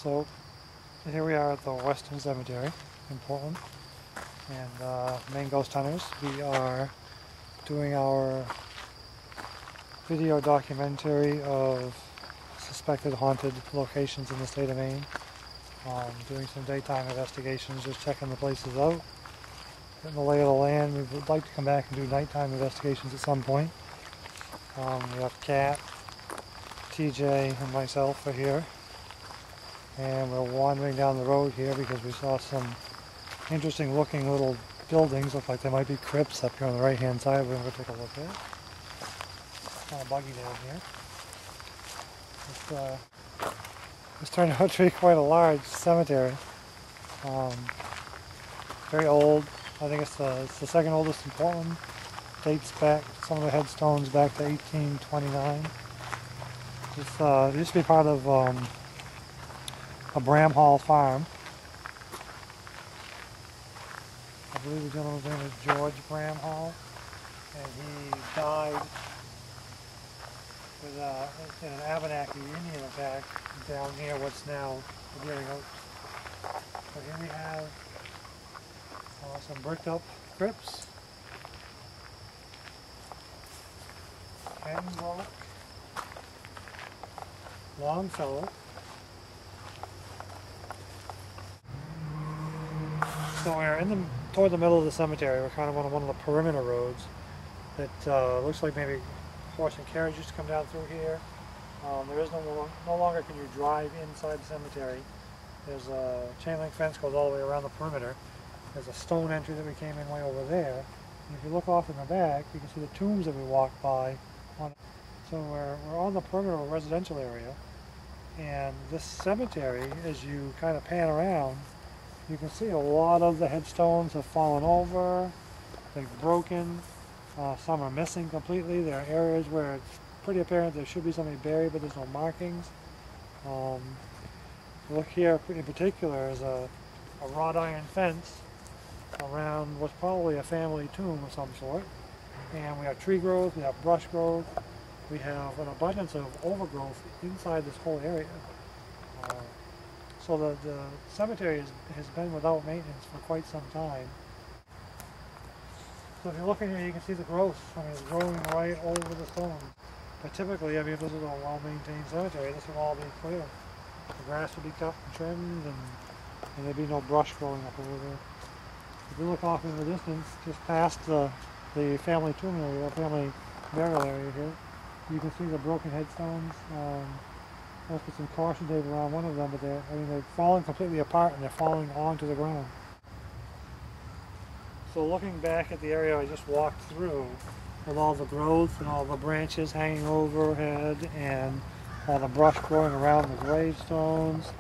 So here we are at the Western Cemetery in Portland, and Maine Ghost Hunters. We are doing our video documentary of suspected haunted locations in the state of Maine. Doing some daytime investigations, just checking the places out, getting the lay of the land. We would like to come back and do nighttime investigations at some point. We have Kat, TJ, and myself are here. And we're wandering down the road here because we saw some interesting looking little buildings. Look like they might be crypts up here on the right hand side. We're going to go take a look at it. Kind of buggy down here. It's turned out to be quite a large cemetery. Very old. I think it's the second oldest in Portland. Dates back, some of the headstones back to 1829. It used to be part of a Bramhall farm. I believe the gentleman's name is George Bramhall, and he died with, in an Abenaki Indian attack down near what's now the Deering Oaks. So here we have some bricked up crypts. Pembroke, Longfellow. So we're toward the middle of the cemetery. We're kind of on one of the perimeter roads that looks like maybe horse and carriage used to come down through here. There is no longer can you drive inside the cemetery. There's a chain link fence goes all the way around the perimeter. There's a stone entry that we came in way over there. And if you look off in the back, you can see the tombs that we walked by. So we're on the perimeter of a residential area, and this cemetery, as you kind of pan around, you can see a lot of the headstones have fallen over, they've broken, some are missing completely. There are areas where it's pretty apparent there should be somebody buried, but there's no markings. Look here in particular is a wrought iron fence around what's probably a family tomb of some sort. And we have tree growth, we have brush growth, we have an abundance of overgrowth inside this whole area. So the cemetery has been without maintenance for quite some time. So if you're looking here, you can see the growth. I mean, it's growing right over the stones. But typically, I mean, if this is a well-maintained cemetery, this would all be clear. The grass would be cut and trimmed, and there'd be no brush growing up over there. If you look off in the distance, just past the family tomb area, family burial area here, you can see the broken headstones. Let's put some caution tape around one of them, but they're falling completely apart and they're falling onto the ground. So looking back at the area I just walked through, with all the growth and all the branches hanging overhead and all the brush growing around the gravestones,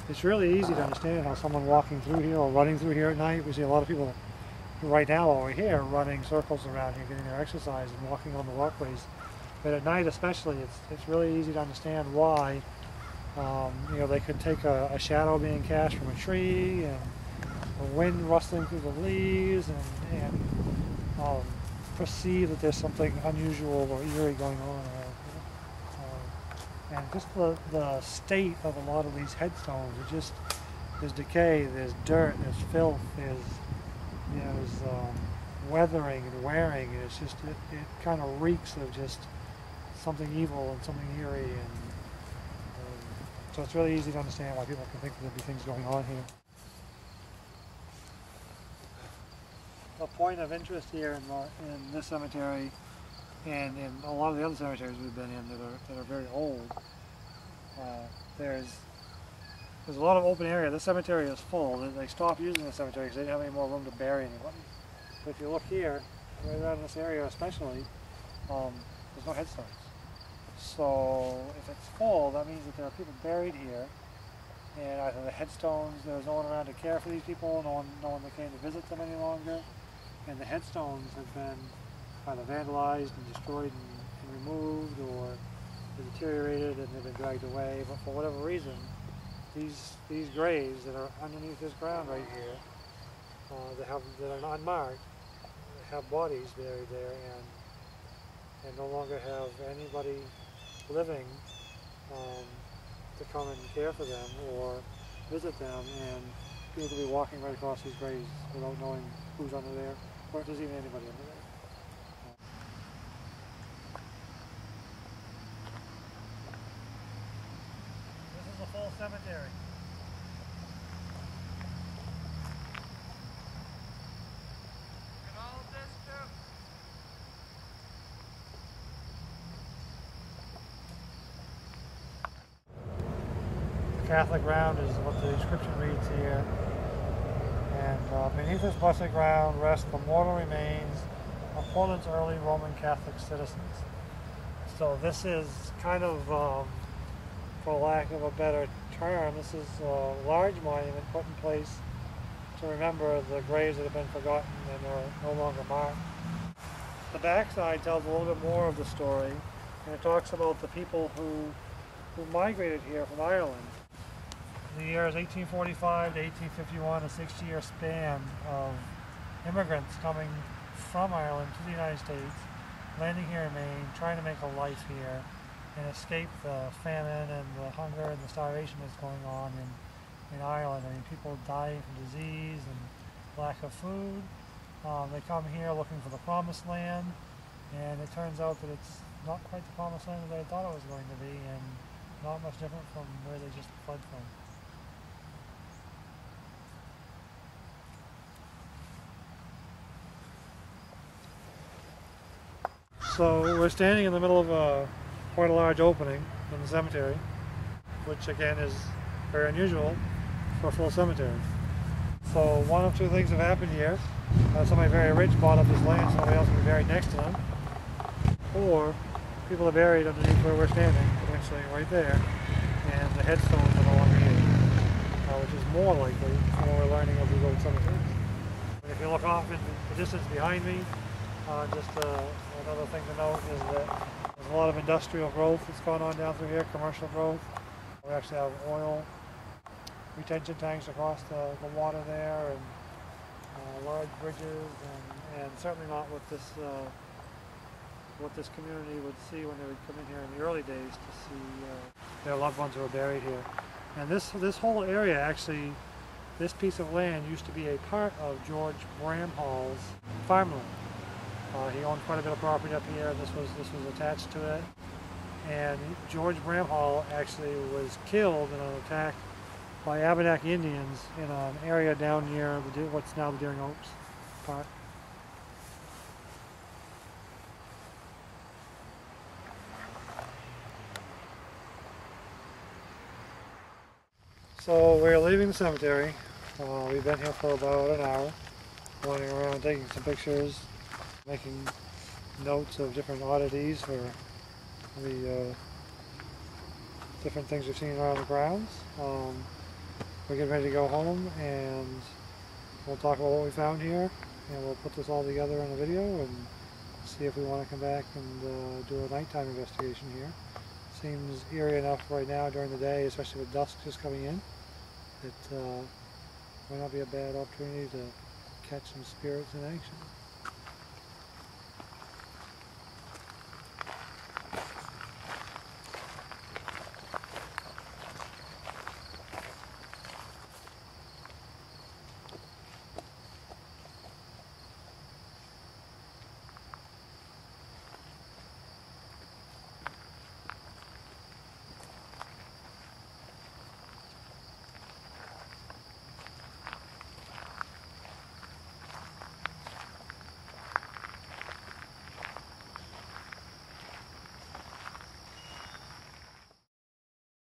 it's really easy to understand how someone walking through here or running through here at night, we see a lot of people right now over here running circles around here, getting their exercise and walking on the walkways. But at night especially, it's really easy to understand why. They could take a shadow being cast from a tree and the wind rustling through the leaves and perceive that there's something unusual or eerie going on around here. And just the state of a lot of these headstones, there's decay, there's dirt, there's filth, there's weathering and wearing, and it kind of reeks of just something evil and something eerie, and so it's really easy to understand why people can think there'd be things going on here. A point of interest here in this cemetery and in a lot of the other cemeteries we've been in that are very old, there's a lot of open area. This cemetery is full. They stopped using the cemetery because they didn't have any more room to bury anybody. But if you look here, right around this area especially, there's no headstones. So if it's full, that means that there are people buried here, and either the headstones, there's no one around to care for these people, no one that came to visit them any longer, and the headstones have been either vandalized and destroyed and removed, or deteriorated and they've been dragged away. But for whatever reason, these graves that are underneath this ground right here, that are unmarked, have bodies buried there, and no longer have anybody living to come and care for them or visit them, and people could be walking right across these graves without knowing who's under there, or if there's even anybody under there. This is a full cemetery. Catholic ground is what the inscription reads here. And beneath this blessed ground rest the mortal remains of Portland's early Roman Catholic citizens. So this is kind of, for lack of a better term, this is a large monument put in place to remember the graves that have been forgotten and are no longer marked. The backside tells a little bit more of the story, and it talks about the people who migrated here from Ireland. The years 1845 to 1851, a 60-year span of immigrants coming from Ireland to the United States, landing here in Maine, trying to make a life here, and escape the famine and the hunger and the starvation that's going on in Ireland. I mean, people dying from disease and lack of food. They come here looking for the promised land, and it turns out that it's not quite the promised land that they thought it was going to be, and not much different from where they just fled from. So we're standing in the middle of quite a large opening in the cemetery, which again is very unusual for a full cemetery. So one of two things have happened here. Somebody very rich bought up this land, somebody else will be buried next to them. Or people are buried underneath where we're standing, actually right there, and the headstones are no longer here, which is more likely from what we're learning of these old cemeteries. And if you look off in the distance behind me, another thing to note is that there's a lot of industrial growth that's going on down through here, commercial growth. We actually have oil retention tanks across the water there, and large bridges, and certainly not what this community would see when they would come in here in the early days to see their loved ones who are buried here. And this whole area, actually, this piece of land used to be a part of George Bramhall's farmland. He owned quite a bit of property up here. This was attached to it, and George Bramhall actually was killed in an attack by Abenaki Indians in an area down near what's now the Deering Oaks Park. So we're leaving the cemetery. We've been here for about an hour, wandering around, taking some pictures, making notes of different oddities or the different things we've seen around the grounds. We're getting ready to go home, and we'll talk about what we found here, and we'll put this all together in a video and see if we want to come back and do a nighttime investigation here. Seems eerie enough right now during the day, especially with dusk just coming in. It might not be a bad opportunity to catch some spirits in action.